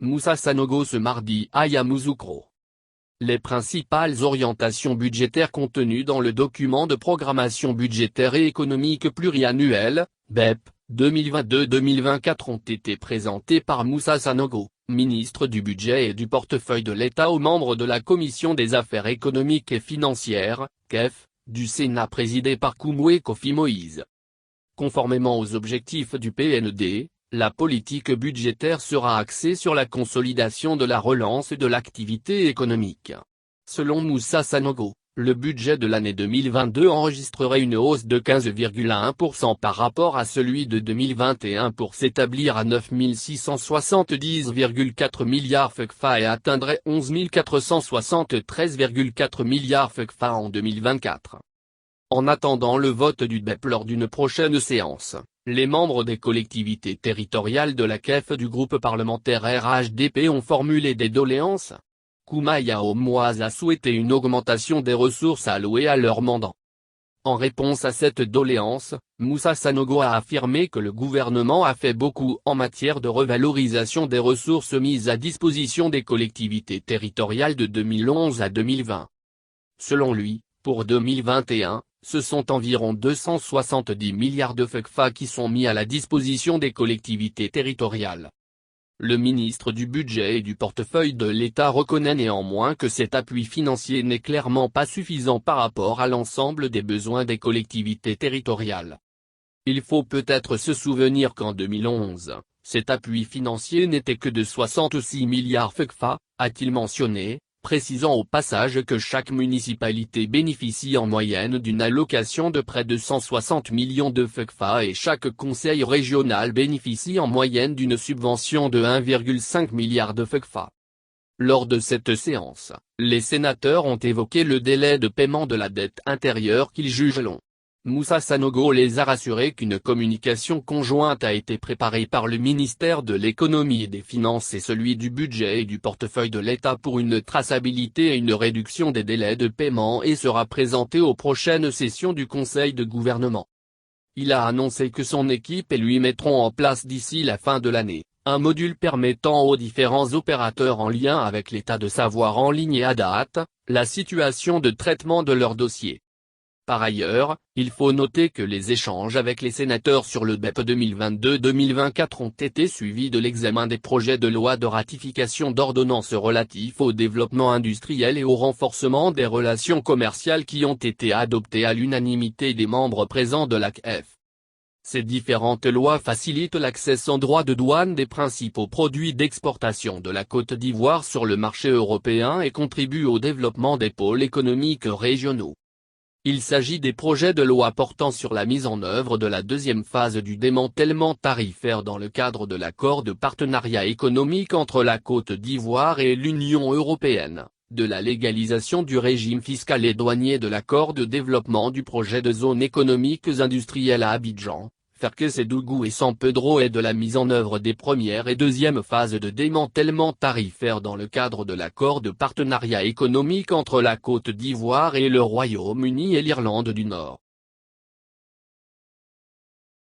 Moussa Sanogo ce mardi à Yamoussoukro. Les principales orientations budgétaires contenues dans le document de programmation budgétaire et économique pluriannuel, BEP, 2022-2024 ont été présentées par Moussa Sanogo, ministre du Budget et du Portefeuille de l'État aux membres de la Commission des Affaires économiques et financières, CAEF, du Sénat présidé par Koumoué Kofi Moïse. Conformément aux objectifs du PND, la politique budgétaire sera axée sur la consolidation de la relance de l'activité économique. Selon Moussa Sanogo, le budget de l'année 2022 enregistrerait une hausse de 15,1% par rapport à celui de 2021 pour s'établir à 9 670,4 milliards FECFA et atteindrait 11 473,4 milliards FECFA en 2024. En attendant le vote du BEP lors d'une prochaine séance, les membres des collectivités territoriales de la CAEF du groupe parlementaire RHDP ont formulé des doléances. Koumaïa Omoise a souhaité une augmentation des ressources allouées à leur mandant. En réponse à cette doléance, Moussa Sanogo a affirmé que le gouvernement a fait beaucoup en matière de revalorisation des ressources mises à disposition des collectivités territoriales de 2011 à 2020. Selon lui, pour 2021, ce sont environ 270 milliards de FECFA qui sont mis à la disposition des collectivités territoriales. Le ministre du Budget et du Portefeuille de l'État reconnaît néanmoins que cet appui financier n'est clairement pas suffisant par rapport à l'ensemble des besoins des collectivités territoriales. Il faut peut-être se souvenir qu'en 2011, cet appui financier n'était que de 66 milliards FECFA, a-t-il mentionné, précisant au passage que chaque municipalité bénéficie en moyenne d'une allocation de près de 160 millions de FECFA et chaque conseil régional bénéficie en moyenne d'une subvention de 1,5 milliard de FECFA. Lors de cette séance, les sénateurs ont évoqué le délai de paiement de la dette intérieure qu'ils jugent long. Moussa Sanogo les a rassurés qu'une communication conjointe a été préparée par le ministère de l'économie et des finances et celui du budget et du portefeuille de l'État pour une traçabilité et une réduction des délais de paiement et sera présentée aux prochaines sessions du Conseil de gouvernement. Il a annoncé que son équipe et lui mettront en place d'ici la fin de l'année, un module permettant aux différents opérateurs en lien avec l'État de savoir en ligne et à date, la situation de traitement de leur dossier. Par ailleurs, il faut noter que les échanges avec les sénateurs sur le BEP 2022-2024 ont été suivis de l'examen des projets de loi de ratification d'ordonnances relatifs au développement industriel et au renforcement des relations commerciales qui ont été adoptés à l'unanimité des membres présents de la CAEF. Ces différentes lois facilitent l'accès sans droit de douane des principaux produits d'exportation de la Côte d'Ivoire sur le marché européen et contribuent au développement des pôles économiques régionaux. Il s'agit des projets de loi portant sur la mise en œuvre de la deuxième phase du démantèlement tarifaire dans le cadre de l'accord de partenariat économique entre la Côte d'Ivoire et l'Union européenne, de la légalisation du régime fiscal et douanier de l'accord de développement du projet de zones économiques industrielles à Abidjan, Ferkes-Dougou et San Pedro et de la mise en œuvre des premières et deuxième phases de démantèlement tarifaire dans le cadre de l'accord de partenariat économique entre la Côte d'Ivoire et le Royaume-Uni et l'Irlande du Nord.